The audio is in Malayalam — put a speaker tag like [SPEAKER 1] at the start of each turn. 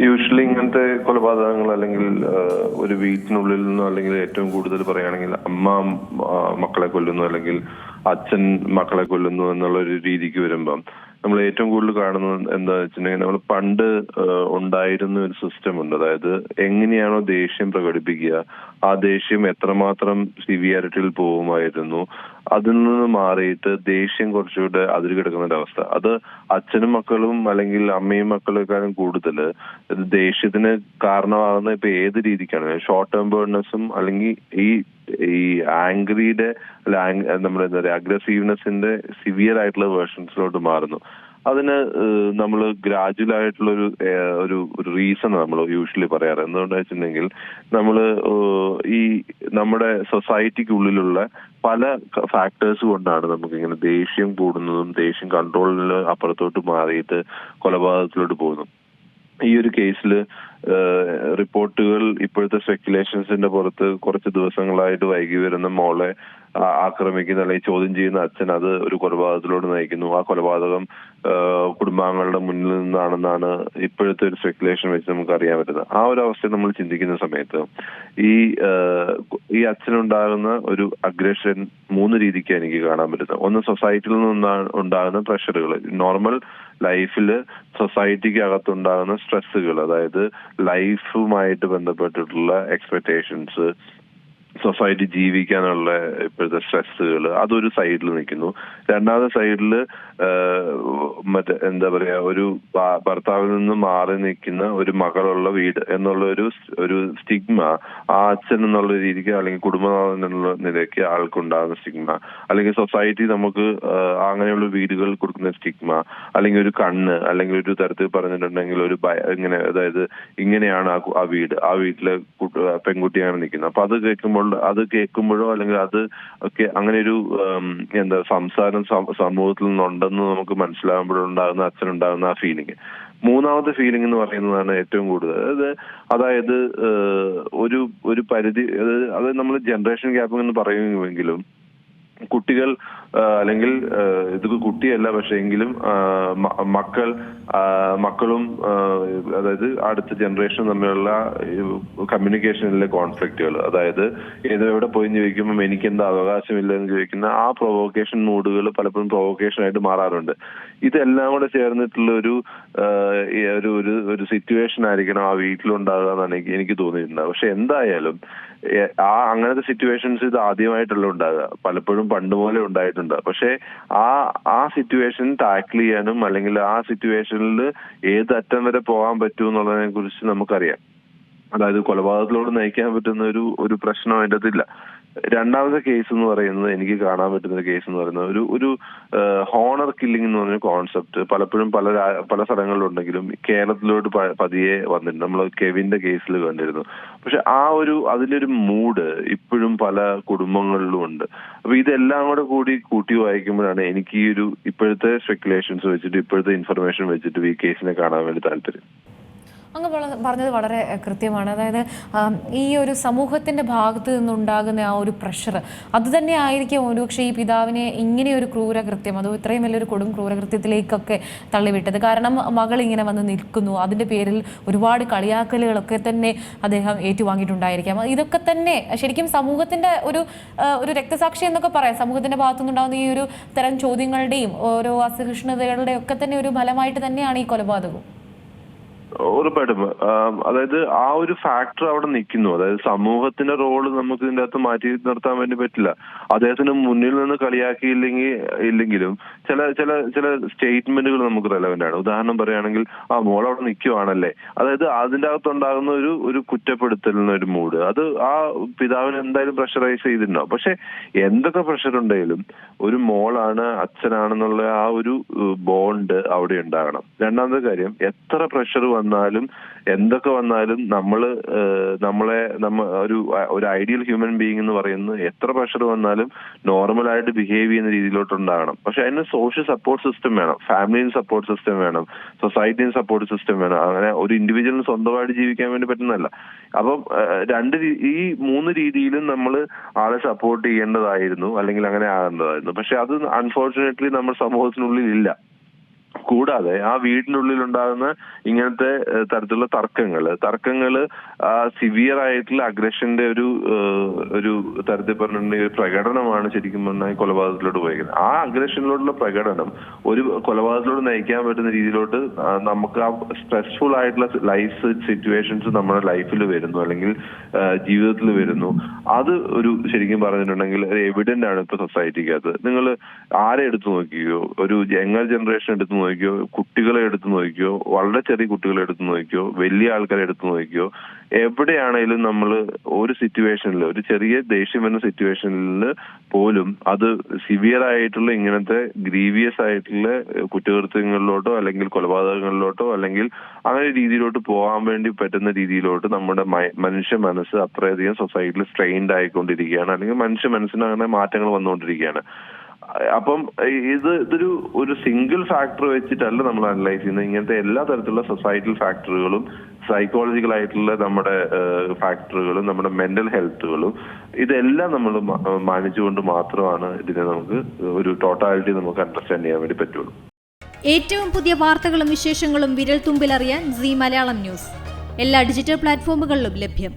[SPEAKER 1] യൂഷ്വലി ഇങ്ങനത്തെ കൊലപാതകങ്ങൾ അല്ലെങ്കിൽ ഒരു വീട്ടിനുള്ളിൽ നിന്നോ അല്ലെങ്കിൽ ഏറ്റവും കൂടുതൽ പറയുകയാണെങ്കിൽ അമ്മ മക്കളെ കൊല്ലുന്നു അല്ലെങ്കിൽ അച്ഛൻ മക്കളെ കൊല്ലുന്നു എന്നുള്ള ഒരു രീതിക്ക് വരുമ്പം നമ്മൾ ഏറ്റവും കൂടുതൽ കാണുന്നത് എന്താ വെച്ചിട്ടുണ്ടെങ്കിൽ നമ്മൾ പണ്ട് ഉണ്ടായിരുന്ന ഒരു സിസ്റ്റം ഉണ്ട്. അതായത് എങ്ങനെയാണോ ദേഷ്യം പ്രകടിപ്പിക്കുക, ആ ദേഷ്യം എത്രമാത്രം സിവിയാരിറ്റിയിൽ പോകുമായിരുന്നു, അതിൽ നിന്ന് മാറിയിട്ട് ദേഷ്യം കുറച്ചുകൂടെ അതിൽ കിടക്കുന്ന ഒരവസ്ഥ. അത് അച്ഛനും മക്കളും അല്ലെങ്കിൽ അമ്മയും മക്കളെക്കാളും കൂടുതൽ ദേഷ്യത്തിന് കാരണമാകുന്ന ഇപ്പൊ ഏത് രീതിക്കാണ് ഷോർട്ട് ടെമ്പേർഡ്നെസ്സും അല്ലെങ്കിൽ ഈ ഈ ആംഗ്രിയുടെ നമ്മുടെ എന്താ പറയുക അഗ്രസീവ്നെസിന്റെ സിവിയർ ആയിട്ടുള്ള വേർഷൻസിലോട്ട് മാറുന്നു. അതിന് നമ്മൾ ഗ്രാജുവൽ ആയിട്ടുള്ള ഒരു റീസൺ നമ്മൾ യൂഷ്വലി പറയാറ് എന്തുകൊണ്ടാ വെച്ചിട്ടുണ്ടെങ്കിൽ നമ്മൾ ഈ നമ്മുടെ സൊസൈറ്റിക്കുള്ളിലുള്ള പല ഫാക്ടേഴ്സ് കൊണ്ടാണ് നമുക്ക് ഇങ്ങനെ ദേഷ്യം കൂടുന്നതും ദേഷ്യം കൺട്രോളിൽ അപ്പുറത്തോട്ട് മാറിയിട്ട് കൊലപാതകത്തിലോട്ട് പോകുന്നു. ഈ ഒരു കേസിൽ റിപ്പോർട്ടുകൾ ഇപ്പോഴത്തെ സ്പെക്കുലേഷൻസിന്റെ പുറത്ത് കുറച്ച് ദിവസങ്ങളായിട്ട് വൈകി വരുന്ന മോളെ ആക്രമിക്കുന്ന അല്ലെങ്കിൽ ചോദ്യം ചെയ്യുന്ന അച്ഛൻ അത് ഒരു കൊലപാതകത്തിലോട്ട് നയിക്കുന്നു. ആ കൊലപാതകം കുടുംബാംഗങ്ങളുടെ മുന്നിൽ നിന്നാണെന്നാണ് ഇപ്പോഴത്തെ ഒരു സ്പെക്കുലേഷൻ വെച്ച് നമുക്ക് അറിയാൻ പറ്റുന്നത്. ആ ഒരു അവസ്ഥ നമ്മൾ ചിന്തിക്കുന്ന സമയത്ത് ഈ അച്ഛനുണ്ടാകുന്ന ഒരു അഗ്രഷൻ 3 രീതിക്ക് എനിക്ക് കാണാൻ പറ്റുന്നത്. ഒന്ന് സൊസൈറ്റിയിൽ നിന്ന് ഉണ്ടാകുന്ന പ്രഷറുകൾ, നോർമൽ ലൈഫിൽ സൊസൈറ്റിക്ക് അകത്തുണ്ടാകുന്ന സ്ട്രെസ്സുകൾ, അതായത് ലൈഫുമായിട്ട് ബന്ധപ്പെട്ടിട്ടുള്ള എക്സ്പെക്ടേഷൻസ്, സൊസൈറ്റി ജീവിക്കാനുള്ള ഇപ്പോഴത്തെ സ്ട്രെസ്സുകൾ, അതൊരു സൈഡിൽ നിൽക്കുന്നു. രണ്ടാമത്തെ സൈഡിൽ മറ്റേ എന്താ പറയാ ഒരു ഭർത്താവിൽ നിന്ന് മാറി നിൽക്കുന്ന ഒരു മകളുള്ള വീട് എന്നുള്ള ഒരു സ്റ്റിഗ്മ ആ അച്ഛൻ എന്നുള്ള രീതിക്ക് അല്ലെങ്കിൽ കുടുംബനാഥൻ എന്നുള്ള നിലയ്ക്ക് ആൾക്കുണ്ടാകുന്ന സ്റ്റിഗ്മ, അല്ലെങ്കിൽ സൊസൈറ്റി നമുക്ക് അങ്ങനെയുള്ള വീടുകൾ കൊടുക്കുന്ന സ്റ്റിഗ്മ, അല്ലെങ്കിൽ ഒരു കണ്ണ്, അല്ലെങ്കിൽ ഒരു തരത്തിൽ പറഞ്ഞിട്ടുണ്ടെങ്കിൽ ഒരു ഇങ്ങനെ, അതായത് ഇങ്ങനെയാണ് ആ വീട്ടിലെ പെൺകുട്ടിയാണ് നിൽക്കുന്നത്. അപ്പൊ അത് കേൾക്കുമ്പോഴോ അല്ലെങ്കിൽ അത് ഒക്കെ അങ്ങനെ ഒരു എന്താ സംസാരം സമൂഹത്തിൽ നിന്നുണ്ടെന്ന് നമുക്ക് മനസ്സിലാകുമ്പോഴുണ്ടാകുന്ന അച്ഛനുണ്ടാകുന്ന ആ ഫീലിംഗ്. മൂന്നാമത്തെ ഫീലിംഗ് എന്ന് പറയുന്നതാണ് ഏറ്റവും കൂടുതൽ. അതായത് ഒരു പരിധി, അത് നമ്മൾ ജനറേഷൻ ഗ്യാപ്പ് എന്ന് പറയുമെങ്കിലും കുട്ടികൾ അല്ലെങ്കിൽ ഇത് കുട്ടിയല്ല, പക്ഷെ എങ്കിലും മക്കളും അതായത് അടുത്ത ജനറേഷൻ തമ്മിലുള്ള കമ്മ്യൂണിക്കേഷനിലെ കോൺഫ്ലിക്റ്റുകൾ, അതായത് എവിടെ പോയി ചോദിക്കുമ്പോൾ എനിക്ക് എന്താ അവകാശമില്ല എന്ന് ചോദിക്കുന്ന ആ പ്രൊവോക്കേഷൻ മൂഡുകൾ പലപ്പോഴും പ്രൊവോക്കേഷൻ ആയിട്ട് മാറാറുണ്ട്. ഇതെല്ലാം കൂടെ ചേർന്നിട്ടുള്ള ഒരു സിറ്റുവേഷൻ ആയിരിക്കണം ആ വീട്ടിലുണ്ടാകുക എന്നാണ് എനിക്ക് തോന്നിയിട്ടുണ്ടാകുക. പക്ഷെ എന്തായാലും അങ്ങനത്തെ സിറ്റുവേഷൻസ് ഇത് ആദ്യമായിട്ടുള്ള ഉണ്ടാകുക, പലപ്പോഴും പണ്ട് പോലെ ഉണ്ടായിട്ടുണ്ട്. പക്ഷെ ആ സിറ്റുവേഷൻ ടാക്കിൾ ചെയ്യാനും അല്ലെങ്കിൽ ആ സിറ്റുവേഷനിൽ ഏത് അറ്റം വരെ പോകാൻ പറ്റൂ എന്നുള്ളതിനെ കുറിച്ച് നമുക്കറിയാം. അതായത് കൊലപാതകത്തിലോട് നയിക്കാൻ പറ്റുന്ന ഒരു പ്രശ്നം അതിൻ്റെ അതില്ല. രണ്ടാമത്തെ കേസ് എന്ന് പറയുന്നത്, എനിക്ക് കാണാൻ പറ്റുന്ന ഒരു കേസ് എന്ന് പറയുന്നത് ഒരു ഹോണർ കില്ലിംഗ് എന്ന് പറഞ്ഞ കോൺസെപ്റ്റ് പലപ്പോഴും പല സ്ഥലങ്ങളിലുണ്ടെങ്കിലും കേരളത്തിലോട്ട് പതിയെ വന്നിട്ടുണ്ട്. നമ്മൾ കെവിന്റെ കേസിൽ കണ്ടിരുന്നു. പക്ഷെ അതിന്റെ ഒരു മൂഡ് ഇപ്പോഴും പല കുടുംബങ്ങളിലും ഉണ്ട്. അപ്പൊ ഇതെല്ലാം കൂട്ടി വായിക്കുമ്പോഴാണ് എനിക്ക് ഇപ്പോഴത്തെ സ്പെക്കുലേഷൻസ് വെച്ചിട്ട്, ഇപ്പോഴത്തെ ഇൻഫർമേഷൻ വെച്ചിട്ട് ഈ കേസിനെ കാണാൻ വേണ്ടി താല്പര്യം.
[SPEAKER 2] അങ്ങ് പറഞ്ഞത് വളരെ കൃത്യമാണ്. അതായത് ഈ ഒരു സമൂഹത്തിൻ്റെ ഭാഗത്ത് നിന്നുണ്ടാകുന്ന ആ ഒരു പ്രഷർ അത് തന്നെ ആയിരിക്കും ഒരുപക്ഷെ ഈ പിതാവിനെ ഇങ്ങനെയൊരു ക്രൂരകൃത്യം, അതോ ഇത്രയും വലിയൊരു കൊടും ക്രൂരകൃത്യത്തിലേക്കൊക്കെ തള്ളിവിട്ടത്. കാരണം മകൾ ഇങ്ങനെ വന്ന് നിൽക്കുന്നു, അതിൻ്റെ പേരിൽ ഒരുപാട് കളിയാക്കലുകളൊക്കെ തന്നെ അദ്ദേഹം ഏറ്റുവാങ്ങിയിട്ടുണ്ടായിരിക്കാം. ഇതൊക്കെ തന്നെ ശരിക്കും സമൂഹത്തിൻ്റെ ഒരു രക്തസാക്ഷി എന്നൊക്കെ പറയാം. സമൂഹത്തിൻ്റെ ഭാഗത്തുനിന്നുണ്ടാകുന്ന ഈ ഒരു തരം ചോദ്യങ്ങളുടെയും ഓരോ അസഹിഷ്ണുതകളുടെയും ഒക്കെ തന്നെ ഒരു ഫലമായിട്ട് തന്നെയാണ് ഈ കൊലപാതകം.
[SPEAKER 1] ഉറപ്പായിട്ടും. അതായത് ആ ഒരു ഫാക്ടർ അവിടെ നിൽക്കുന്നു. അതായത് സമൂഹത്തിന്റെ റോള് നമുക്ക് ഇതിന്റെ അകത്ത് മാറ്റി നിർത്താൻ വേണ്ടി പറ്റില്ല. അദ്ദേഹത്തിന് മുന്നിൽ നിന്ന് കളിയാക്കിയില്ലെങ്കിലും ചില സ്റ്റേറ്റ്മെന്റുകൾ നമുക്ക് റെലവെന്റ് ആണ്. ഉദാഹരണം പറയുകയാണെങ്കിൽ, മോൾ അവിടെ നിൽക്കുവാണല്ലേ, അതായത് അതിന്റെ അകത്തുണ്ടാകുന്ന ഒരു കുറ്റപ്പെടുത്തലിന് ഒരു മൂഡ്, അത് ആ പിതാവിന് എന്തായാലും പ്രഷറൈസ് ചെയ്തിട്ടുണ്ടാവും. പക്ഷെ എന്തൊക്കെ പ്രഷർ ഉണ്ടെങ്കിലും ഒരു മോളാണ് അച്ഛനാണെന്നുള്ള ആ ഒരു ബോണ്ട് അവിടെ ഉണ്ടാകണം. രണ്ടാമത്തെ കാര്യം, എത്ര പ്രഷർ വന്നാലും എന്തൊക്കെ വന്നാലും നമ്മളെ ഒരു ഐഡിയൽ ഹ്യൂമൻ ബീയിങ് എന്ന് പറയുന്നത് എത്ര പ്രഷർ വന്നാലും നോർമലായിട്ട് ബിഹേവ് ചെയ്യുന്ന രീതിയിലോട്ടുണ്ടാകണം. പക്ഷെ അതിന് സോഷ്യൽ സപ്പോർട്ട് സിസ്റ്റം വേണം, ഫാമിലിയിൽ സപ്പോർട്ട് സിസ്റ്റം വേണം, സൊസൈറ്റിയിൽ സപ്പോർട്ട് സിസ്റ്റം വേണം. അങ്ങനെ ഒരു ഇൻഡിവിജ്വലിന് സ്വന്തമായിട്ട് ജീവിക്കാൻ വേണ്ടി പറ്റുന്നതല്ല. അപ്പം ഈ 3 രീതിയിലും നമ്മൾ ആളെ സപ്പോർട്ട് ചെയ്യേണ്ടതായിരുന്നു, അല്ലെങ്കിൽ അങ്ങനെ ആകേണ്ടതായിരുന്നു. പക്ഷെ അത് അൺഫോർച്ചുനേറ്റ്ലി നമ്മുടെ സമൂഹത്തിനുള്ളിൽ ഇല്ല. കൂടാതെ ആ വീടിനുള്ളിൽ ഉണ്ടാകുന്ന ഇങ്ങനത്തെ തരത്തിലുള്ള തർക്കങ്ങള് സിവിയർ ആയിട്ടുള്ള അഗ്രഷന്റെ ഒരു തരത്തിൽ പറഞ്ഞിട്ടുണ്ടെങ്കിൽ ഒരു പ്രകടനമാണ് ശരിക്കും പറഞ്ഞാൽ കൊലപാതകത്തിലോട്ട് പോയിരിക്കുന്നത്. ആ അഗ്രഷനിലോട്ടുള്ള പ്രകടനം ഒരു കൊലപാതകത്തിലോട്ട് നയിക്കാൻ പറ്റുന്ന രീതിയിലോട്ട് നമുക്ക് ആ സ്ട്രെസ്ഫുൾ ആയിട്ടുള്ള ലൈഫ് സിറ്റുവേഷൻസ് നമ്മുടെ ലൈഫിൽ വരുന്നു, അല്ലെങ്കിൽ ജീവിതത്തിൽ വരുന്നു. അത് ഒരു ശരിക്കും പറഞ്ഞിട്ടുണ്ടെങ്കിൽ എവിഡന്റ് ആണ് ഇപ്പൊ സൊസൈറ്റിക്കകത്ത്. നിങ്ങൾ ആരെ എടുത്തു നോക്കിയോ, ഒരു യങ്ങർ ജനറേഷൻ എടുത്തു നോക്കിയോ, കുട്ടികളെ എടുത്തു നോക്കിയോ, വളരെ ചെറിയ കുട്ടികളെ എടുത്തു നോക്കിയോ, വലിയ ആൾക്കാരെ എടുത്തു നോക്കിയോ, എവിടെയാണേലും നമ്മൾ ഒരു സിറ്റുവേഷനിൽ, ഒരു ചെറിയ ദേഷ്യം എന്ന സിറ്റുവേഷനിൽ പോലും അത് സിവിയർ ആയിട്ടുള്ള ഇങ്ങനത്തെ ഗ്രീവിയസ് ആയിട്ടുള്ള കുറ്റകൃത്യങ്ങളിലോട്ടോ അല്ലെങ്കിൽ കൊലപാതകങ്ങളിലോട്ടോ അല്ലെങ്കിൽ അങ്ങനെ രീതിയിലോട്ട് പോകാൻ വേണ്ടി പറ്റുന്ന രീതിയിലോട്ട് നമ്മുടെ മനുഷ്യ മനസ്സ് അത്രയധികം സൊസൈറ്റിയിൽ സ്ട്രെയിൻഡ് ആയിക്കൊണ്ടിരിക്കുകയാണ്, അല്ലെങ്കിൽ മനുഷ്യ മനസ്സിന് അങ്ങനെ മാറ്റങ്ങൾ വന്നുകൊണ്ടിരിക്കുകയാണ്. അപ്പം ഇതൊരു സിംഗിൾ ഫാക്ടർ വെച്ചിട്ടല്ല നമ്മൾ അനലൈസ് ചെയ്യുന്നത്. ഇങ്ങനത്തെ എല്ലാ തരത്തിലുള്ള സൊസൈറ്റൽ ഫാക്ടറുകളും, സൈക്കോളജിക്കൽ ആയിട്ടുള്ള നമ്മുടെ ഫാക്ടറുകളും, നമ്മുടെ മെന്റൽ ഹെൽത്തുകളും, ഇതെല്ലാം നമ്മൾ മാനിച്ചുകൊണ്ട് മാത്രമാണ് ഇതിനെ നമുക്ക് ഒരു ടോട്ടാലിറ്റി നമുക്ക് അണ്ടർസ്റ്റാൻഡ് ചെയ്യാൻ വേണ്ടി പറ്റുള്ളൂ.
[SPEAKER 3] ഏറ്റവും പുതിയ വാർത്തകളും വിശേഷങ്ങളും വിരൽ തുമ്പിലറിയാൻ സീ മലയാളം ന്യൂസ് എല്ലാ ഡിജിറ്റൽ പ്ലാറ്റ്ഫോമുകളിലും ലഭ്യം.